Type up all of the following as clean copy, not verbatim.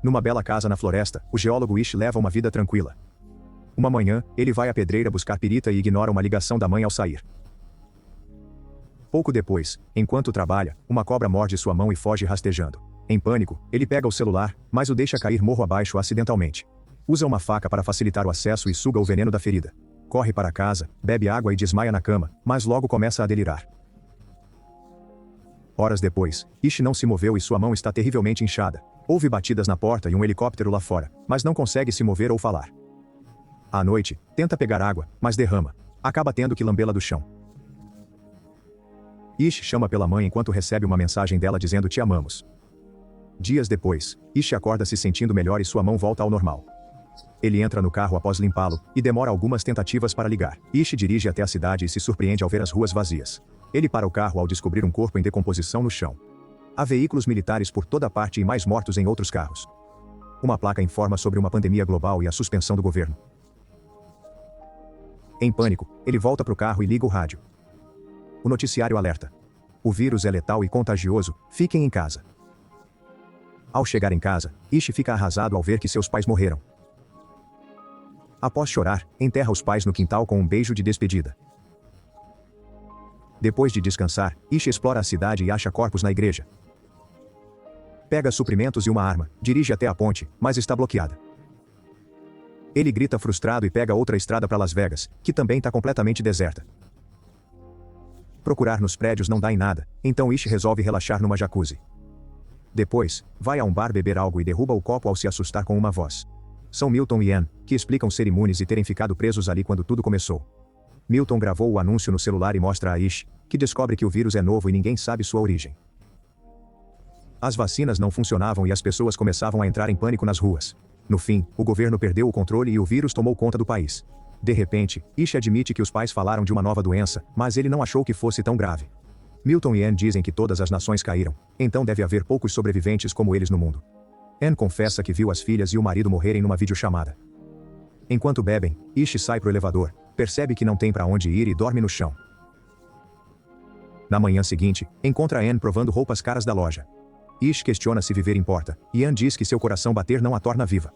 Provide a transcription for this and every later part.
Numa bela casa na floresta, o geólogo Ishi leva uma vida tranquila. Uma manhã, ele vai à pedreira buscar pirita e ignora uma ligação da mãe ao sair. Pouco depois, enquanto trabalha, uma cobra morde sua mão e foge rastejando. Em pânico, ele pega o celular, mas o deixa cair morro abaixo acidentalmente. Usa uma faca para facilitar o acesso e suga o veneno da ferida. Corre para casa, bebe água e desmaia na cama, mas logo começa a delirar. Horas depois, Ishi não se moveu e sua mão está terrivelmente inchada. Ouve batidas na porta e um helicóptero lá fora, mas não consegue se mover ou falar. À noite, tenta pegar água, mas derrama. Acaba tendo que lambê-la do chão. Ishi chama pela mãe enquanto recebe uma mensagem dela dizendo "te amamos". Dias depois, Ishi acorda se sentindo melhor e sua mão volta ao normal. Ele entra no carro após limpá-lo, e demora algumas tentativas para ligar. Ishi dirige até a cidade e se surpreende ao ver as ruas vazias. Ele para o carro ao descobrir um corpo em decomposição no chão. Há veículos militares por toda parte e mais mortos em outros carros. Uma placa informa sobre uma pandemia global e a suspensão do governo. Em pânico, ele volta para o carro e liga o rádio. O noticiário alerta. O vírus é letal e contagioso, fiquem em casa. Ao chegar em casa, Ishi fica arrasado ao ver que seus pais morreram. Após chorar, enterra os pais no quintal com um beijo de despedida. Depois de descansar, Ishi explora a cidade e acha corpos na igreja. Pega suprimentos e uma arma, dirige até a ponte, mas está bloqueada. Ele grita frustrado e pega outra estrada para Las Vegas, que também está completamente deserta. Procurar nos prédios não dá em nada, então Ishi resolve relaxar numa jacuzzi. Depois, vai a um bar beber algo e derruba o copo ao se assustar com uma voz. São Milton e Anne, que explicam ser imunes e terem ficado presos ali quando tudo começou. Milton gravou o anúncio no celular e mostra a Ishi, que descobre que o vírus é novo e ninguém sabe sua origem. As vacinas não funcionavam e as pessoas começavam a entrar em pânico nas ruas. No fim, o governo perdeu o controle e o vírus tomou conta do país. De repente, Ishi admite que os pais falaram de uma nova doença, mas ele não achou que fosse tão grave. Milton e Anne dizem que todas as nações caíram, então deve haver poucos sobreviventes como eles no mundo. Anne confessa que viu as filhas e o marido morrerem numa videochamada. Enquanto bebem, Ishi sai pro elevador, percebe que não tem para onde ir e dorme no chão. Na manhã seguinte, encontra Anne provando roupas caras da loja. Ishi questiona se viver importa, e Anne diz que seu coração bater não a torna viva.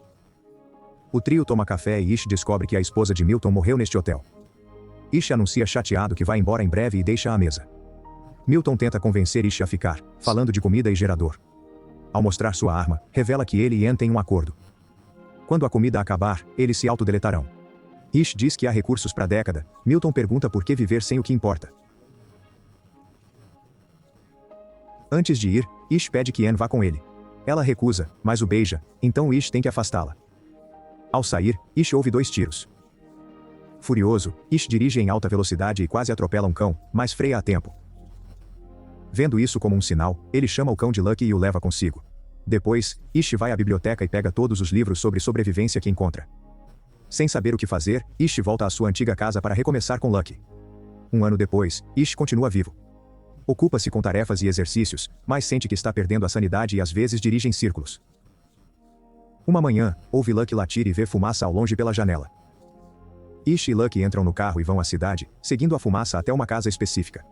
O trio toma café e Ishi descobre que a esposa de Milton morreu neste hotel. Ishi anuncia chateado que vai embora em breve e deixa a mesa. Milton tenta convencer Ishi a ficar, falando de comida e gerador. Ao mostrar sua arma, revela que ele e Anne têm um acordo. Quando a comida acabar, eles se autodeletarão. Ishi diz que há recursos para a década. Milton pergunta por que viver sem o que importa. Antes de ir, Ishi pede que Anne vá com ele. Ela recusa, mas o beija, então Ishi tem que afastá-la. Ao sair, Ishi ouve 2 tiros. Furioso, Ishi dirige em alta velocidade e quase atropela um cão, mas freia a tempo. Vendo isso como um sinal, ele chama o cão de Lucky e o leva consigo. Depois, Ishi vai à biblioteca e pega todos os livros sobre sobrevivência que encontra. Sem saber o que fazer, Ishi volta à sua antiga casa para recomeçar com Lucky. Um ano depois, Ishi continua vivo. Ocupa-se com tarefas e exercícios, mas sente que está perdendo a sanidade e às vezes dirige em círculos. Uma manhã, ouve Lucky latir e vê fumaça ao longe pela janela. Ishi e Lucky entram no carro e vão à cidade, seguindo a fumaça até uma casa específica.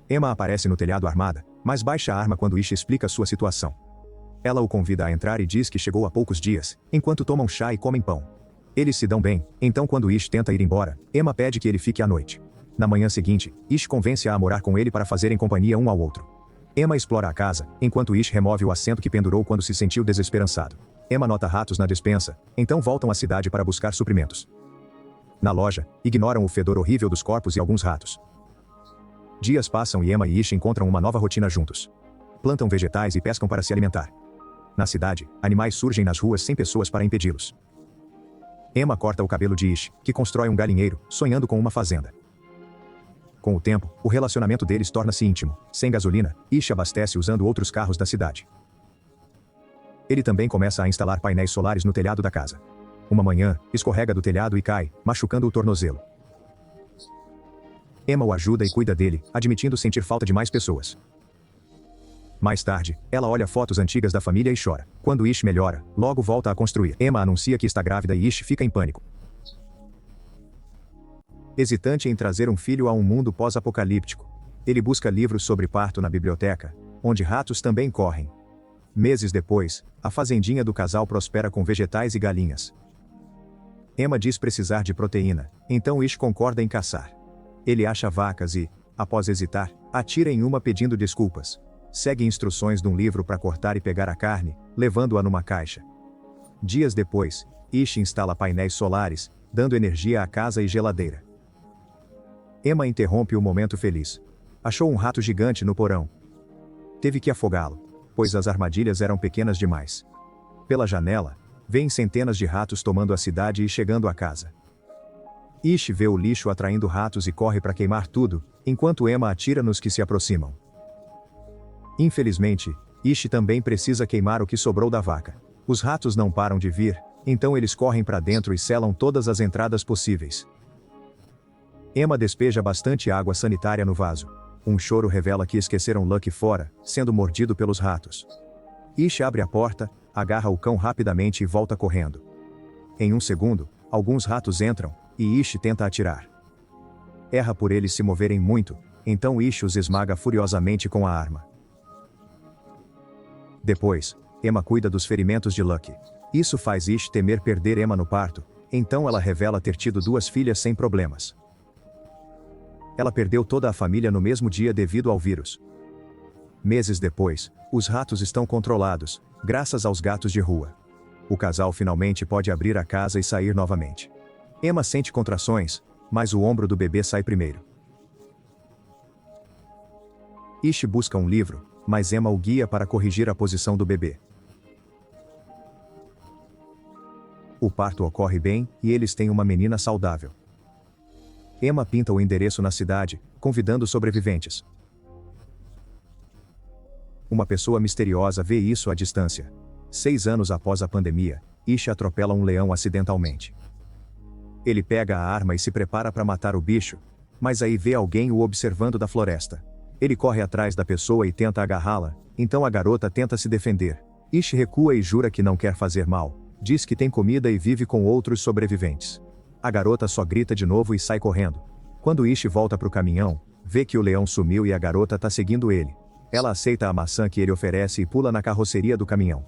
Emma aparece no telhado armada, mas baixa a arma quando Ishi explica sua situação. Ela o convida a entrar e diz que chegou há poucos dias, enquanto tomam chá e comem pão. Eles se dão bem, então quando Ishi tenta ir embora, Emma pede que ele fique à noite. Na manhã seguinte, Ishi convence-a a morar com ele para fazerem companhia um ao outro. Emma explora a casa, enquanto Ishi remove o assento que pendurou quando se sentiu desesperançado. Emma nota ratos na despensa, então voltam à cidade para buscar suprimentos. Na loja, ignoram o fedor horrível dos corpos e alguns ratos. Dias passam e Emma e Ishi encontram uma nova rotina juntos. Plantam vegetais e pescam para se alimentar. Na cidade, animais surgem nas ruas sem pessoas para impedi-los. Emma corta o cabelo de Ishi, que constrói um galinheiro, sonhando com uma fazenda. Com o tempo, o relacionamento deles torna-se íntimo. Sem gasolina, Ishi abastece usando outros carros da cidade. Ele também começa a instalar painéis solares no telhado da casa. Uma manhã, escorrega do telhado e cai, machucando o tornozelo. Emma o ajuda e cuida dele, admitindo sentir falta de mais pessoas. Mais tarde, ela olha fotos antigas da família e chora. Quando Ishi melhora, logo volta a construir. Emma anuncia que está grávida e Ishi fica em pânico. Hesitante em trazer um filho a um mundo pós-apocalíptico, ele busca livros sobre parto na biblioteca, onde ratos também correm. Meses depois, a fazendinha do casal prospera com vegetais e galinhas. Emma diz precisar de proteína, então Ish concorda em caçar. Ele acha vacas e, após hesitar, atira em uma pedindo desculpas. Segue instruções de um livro para cortar e pegar a carne, levando-a numa caixa. Dias depois, Ish instala painéis solares, dando energia à casa e geladeira. Emma interrompe o momento feliz. Achou um rato gigante no porão. Teve que afogá-lo, pois as armadilhas eram pequenas demais. Pela janela, vêem centenas de ratos tomando a cidade e chegando à casa. Ish vê o lixo atraindo ratos e corre para queimar tudo, enquanto Emma atira nos que se aproximam. Infelizmente, Ish também precisa queimar o que sobrou da vaca. Os ratos não param de vir, então eles correm para dentro e selam todas as entradas possíveis. Emma despeja bastante água sanitária no vaso. Um choro revela que esqueceram Lucky fora, sendo mordido pelos ratos. Ish abre a porta, agarra o cão rapidamente e volta correndo. Em um segundo, alguns ratos entram, e Ish tenta atirar. Erra por eles se moverem muito, então Ish os esmaga furiosamente com a arma. Depois, Emma cuida dos ferimentos de Lucky. Isso faz Ish temer perder Emma no parto, então ela revela ter tido 2 filhas sem problemas. Ela perdeu toda a família no mesmo dia devido ao vírus. Meses depois, os ratos estão controlados, graças aos gatos de rua. O casal finalmente pode abrir a casa e sair novamente. Emma sente contrações, mas o ombro do bebê sai primeiro. Ish busca um livro, mas Emma o guia para corrigir a posição do bebê. O parto ocorre bem, e eles têm uma menina saudável. Emma pinta o endereço na cidade, convidando sobreviventes. Uma pessoa misteriosa vê isso à distância. 6 anos após a pandemia, Ish atropela um leão acidentalmente. Ele pega a arma e se prepara para matar o bicho, mas aí vê alguém o observando da floresta. Ele corre atrás da pessoa e tenta agarrá-la, então a garota tenta se defender. Ish recua e jura que não quer fazer mal, diz que tem comida e vive com outros sobreviventes. A garota só grita de novo e sai correndo. Quando Ish volta pro caminhão, vê que o leão sumiu e a garota tá seguindo ele. Ela aceita a maçã que ele oferece e pula na carroceria do caminhão.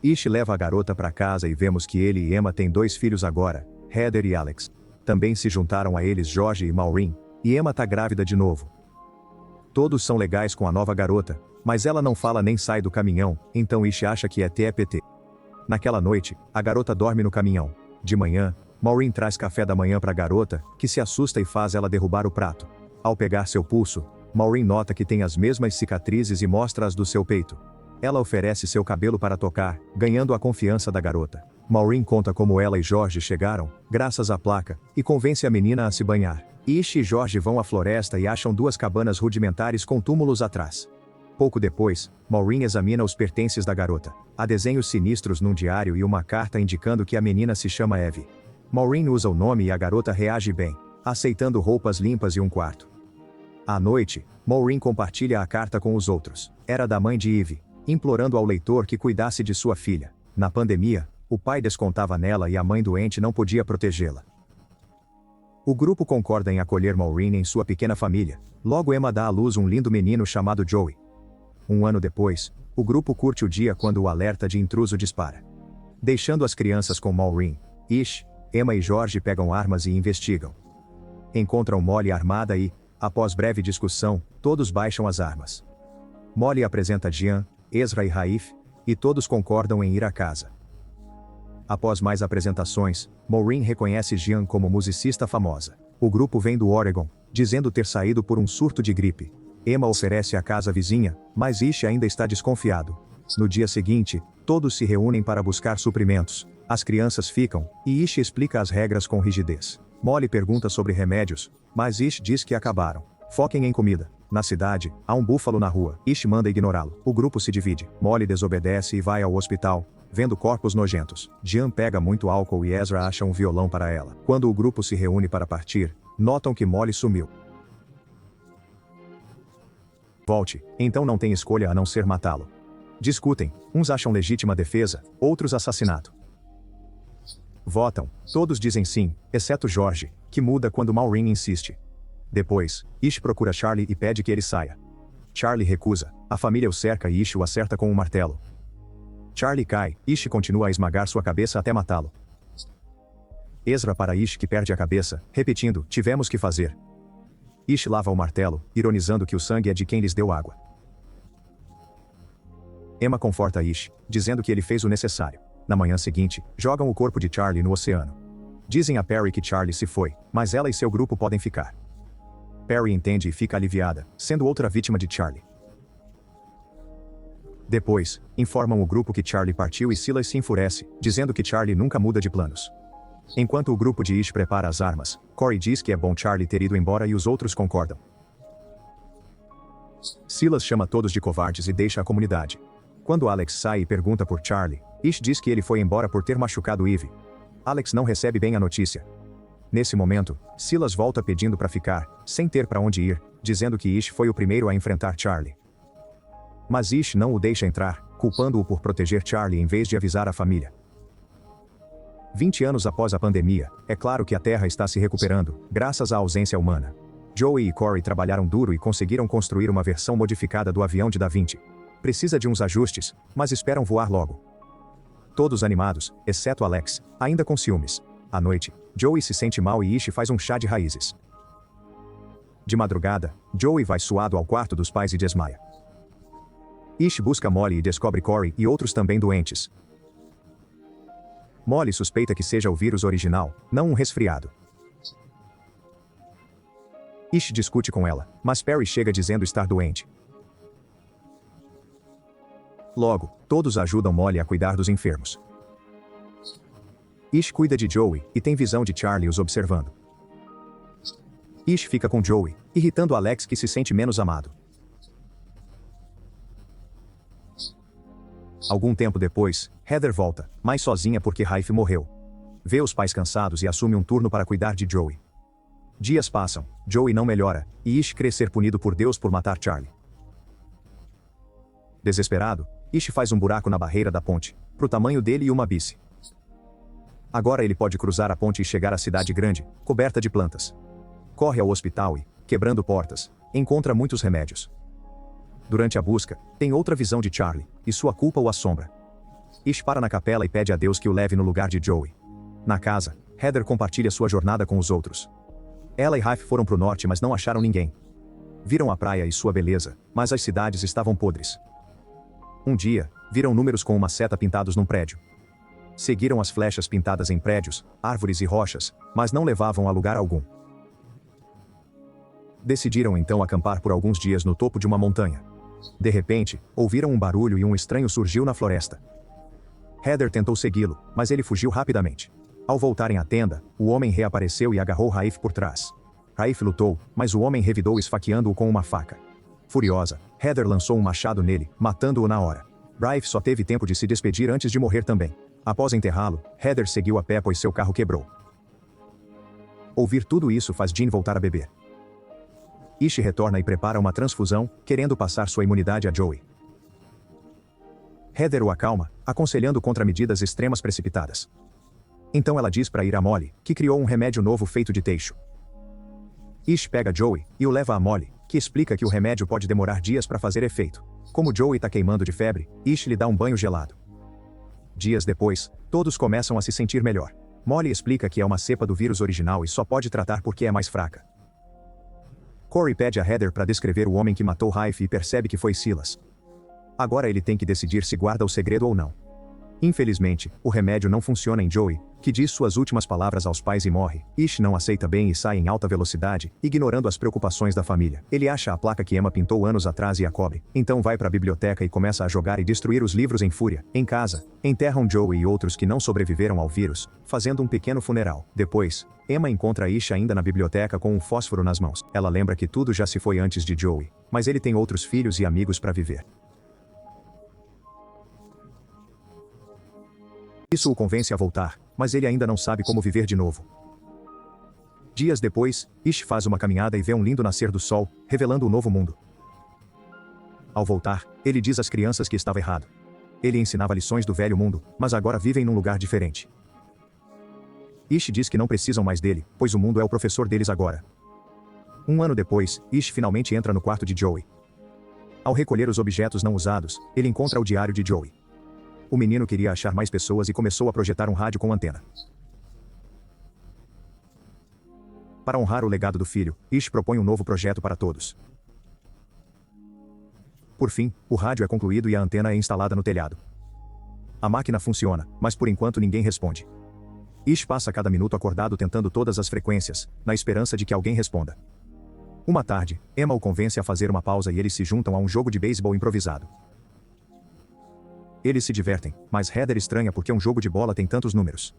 Ish leva a garota para casa e vemos que ele e Emma têm 2 filhos agora, Heather e Alex. Também se juntaram a eles George e Maureen, e Emma tá grávida de novo. Todos são legais com a nova garota, mas ela não fala nem sai do caminhão, então Ish acha que é TPT. Naquela noite, a garota dorme no caminhão. De manhã, Maureen traz café da manhã para a garota, que se assusta e faz ela derrubar o prato. Ao pegar seu pulso, Maureen nota que tem as mesmas cicatrizes e mostra-as do seu peito. Ela oferece seu cabelo para tocar, ganhando a confiança da garota. Maureen conta como ela e George chegaram, graças à placa, e convence a menina a se banhar. Ish e George vão à floresta e acham 2 cabanas rudimentares com túmulos atrás. Pouco depois, Maureen examina os pertences da garota. Há desenhos sinistros num diário e uma carta indicando que a menina se chama Evie. Maureen usa o nome e a garota reage bem, aceitando roupas limpas e um quarto. À noite, Maureen compartilha a carta com os outros. Era da mãe de Evie, implorando ao leitor que cuidasse de sua filha. Na pandemia, o pai descontava nela e a mãe doente não podia protegê-la. O grupo concorda em acolher Maureen em sua pequena família. Logo Emma dá à luz um lindo menino chamado Joey. Um ano depois, o grupo curte o dia quando o alerta de intruso dispara. Deixando as crianças com Maureen, Ish, Emma e George pegam armas e investigam. Encontram Molly armada e, após breve discussão, todos baixam as armas. Molly apresenta Jean, Ezra e Raif, e todos concordam em ir à casa. Após mais apresentações, Maureen reconhece Jean como musicista famosa. O grupo vem do Oregon, dizendo ter saído por um surto de gripe. Emma oferece a casa vizinha, mas Ish ainda está desconfiado. No dia seguinte, todos se reúnem para buscar suprimentos. As crianças ficam, e Ish explica as regras com rigidez. Molly pergunta sobre remédios, mas Ish diz que acabaram. Foquem em comida. Na cidade, há um búfalo na rua. Ish manda ignorá-lo. O grupo se divide. Molly desobedece e vai ao hospital, vendo corpos nojentos. Jean pega muito álcool e Ezra acha um violão para ela. Quando o grupo se reúne para partir, notam que Molly sumiu. Volte, então não tem escolha a não ser matá-lo. Discutem, uns acham legítima defesa, outros assassinato. Votam, todos dizem sim, exceto George, que muda quando Maureen insiste. Depois, Ish procura Charlie e pede que ele saia. Charlie recusa, a família o cerca e Ish o acerta com um martelo. Charlie cai, Ish continua a esmagar sua cabeça até matá-lo. Ezra para Ish que perde a cabeça, repetindo, tivemos que fazer. Ish lava o martelo, ironizando que o sangue é de quem lhes deu água. Emma conforta Ish, dizendo que ele fez o necessário. Na manhã seguinte, jogam o corpo de Charlie no oceano. Dizem a Perry que Charlie se foi, mas ela e seu grupo podem ficar. Perry entende e fica aliviada, sendo outra vítima de Charlie. Depois, informam o grupo que Charlie partiu e Silas se enfurece, dizendo que Charlie nunca muda de planos. Enquanto o grupo de Ish prepara as armas, Corey diz que é bom Charlie ter ido embora e os outros concordam. Silas chama todos de covardes e deixa a comunidade. Quando Alex sai e pergunta por Charlie, Ish diz que ele foi embora por ter machucado Eve. Alex não recebe bem a notícia. Nesse momento, Silas volta pedindo para ficar, sem ter para onde ir, dizendo que Ish foi o primeiro a enfrentar Charlie. Mas Ish não o deixa entrar, culpando-o por proteger Charlie em vez de avisar a família. 20 anos após a pandemia, é claro que a Terra está se recuperando, graças à ausência humana. Joey e Corey trabalharam duro e conseguiram construir uma versão modificada do avião de Da Vinci. Precisa de uns ajustes, mas esperam voar logo. Todos animados, exceto Alex, ainda com ciúmes. À noite, Joey se sente mal e Ish faz um chá de raízes. De madrugada, Joey vai suado ao quarto dos pais e desmaia. Ish busca Molly e descobre Corey e outros também doentes. Molly suspeita que seja o vírus original, não um resfriado. Ish discute com ela, mas Perry chega dizendo estar doente. Logo, todos ajudam Molly a cuidar dos enfermos. Ish cuida de Joey, e tem visão de Charlie os observando. Ish fica com Joey, irritando Alex que se sente menos amado. Algum tempo depois, Heather volta, mas sozinha porque Rafe morreu. Vê os pais cansados e assume um turno para cuidar de Joey. Dias passam, Joey não melhora, e Ish crê ser punido por Deus por matar Charlie. Desesperado, Ish faz um buraco na barreira da ponte, pro tamanho dele e uma bice. Agora ele pode cruzar a ponte e chegar à cidade grande, coberta de plantas. Corre ao hospital e, quebrando portas, encontra muitos remédios. Durante a busca, tem outra visão de Charlie, e sua culpa o assombra. Ish para na capela e pede a Deus que o leve no lugar de Joey. Na casa, Heather compartilha sua jornada com os outros. Ela e Rafe foram pro norte mas não acharam ninguém. Viram a praia e sua beleza, mas as cidades estavam podres. Um dia, viram números com uma seta pintados num prédio. Seguiram as flechas pintadas em prédios, árvores e rochas, mas não levavam a lugar algum. Decidiram então acampar por alguns dias no topo de uma montanha. De repente, ouviram um barulho e um estranho surgiu na floresta. Heather tentou segui-lo, mas ele fugiu rapidamente. Ao voltarem à tenda, o homem reapareceu e agarrou Raif por trás. Raif lutou, mas o homem revidou esfaqueando-o com uma faca. Furiosa, Heather lançou um machado nele, matando-o na hora. Raif só teve tempo de se despedir antes de morrer também. Após enterrá-lo, Heather seguiu a pé pois seu carro quebrou. Ouvir tudo isso faz Jean voltar a beber. Ish retorna e prepara uma transfusão, querendo passar sua imunidade a Joey. Heather o acalma, aconselhando contra medidas extremas precipitadas. Então ela diz para ir a Molly, que criou um remédio novo feito de teixo. Ish pega Joey e o leva a Molly, que explica que o remédio pode demorar dias para fazer efeito. Como Joey tá queimando de febre, Ish lhe dá um banho gelado. Dias depois, todos começam a se sentir melhor. Molly explica que é uma cepa do vírus original e só pode tratar porque é mais fraca. Corey pede a Heather para descrever o homem que matou Rafe e percebe que foi Silas. Agora ele tem que decidir se guarda o segredo ou não. Infelizmente, o remédio não funciona em Joey, que diz suas últimas palavras aos pais e morre. Ish não aceita bem e sai em alta velocidade, ignorando as preocupações da família. Ele acha a placa que Emma pintou anos atrás e a cobre, então vai para a biblioteca e começa a jogar e destruir os livros em fúria. Em casa, enterram Joey e outros que não sobreviveram ao vírus, fazendo um pequeno funeral. Depois, Emma encontra Ish ainda na biblioteca com um fósforo nas mãos. Ela lembra que tudo já se foi antes de Joey, mas ele tem outros filhos e amigos para viver. Isso o convence a voltar, mas ele ainda não sabe como viver de novo. Dias depois, Ish faz uma caminhada e vê um lindo nascer do sol, revelando um novo mundo. Ao voltar, ele diz às crianças que estava errado. Ele ensinava lições do velho mundo, mas agora vivem num lugar diferente. Ish diz que não precisam mais dele, pois o mundo é o professor deles agora. Um ano depois, Ish finalmente entra no quarto de Joey. Ao recolher os objetos não usados, ele encontra o diário de Joey. O menino queria achar mais pessoas e começou a projetar um rádio com antena. Para honrar o legado do filho, Ish propõe um novo projeto para todos. Por fim, o rádio é concluído e a antena é instalada no telhado. A máquina funciona, mas por enquanto ninguém responde. Ish passa cada minuto acordado tentando todas as frequências, na esperança de que alguém responda. Uma tarde, Emma o convence a fazer uma pausa e eles se juntam a um jogo de beisebol improvisado. Eles se divertem, mas Heather estranha porque um jogo de bola tem tantos números.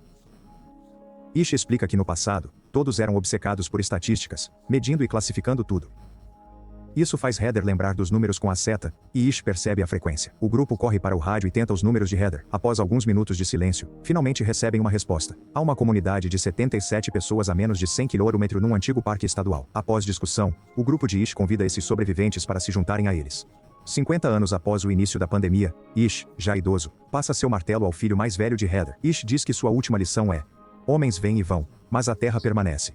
Ish explica que no passado, todos eram obcecados por estatísticas, medindo e classificando tudo. Isso faz Heather lembrar dos números com a seta, e Ish percebe a frequência. O grupo corre para o rádio e tenta os números de Heather. Após alguns minutos de silêncio, finalmente recebem uma resposta. Há uma comunidade de 77 pessoas a menos de 100 km num antigo parque estadual. Após discussão, o grupo de Ish convida esses sobreviventes para se juntarem a eles. 50 anos após o início da pandemia, Ish, já idoso, passa seu martelo ao filho mais velho de Heather. Ish diz que sua última lição é: homens vêm e vão, mas a terra permanece.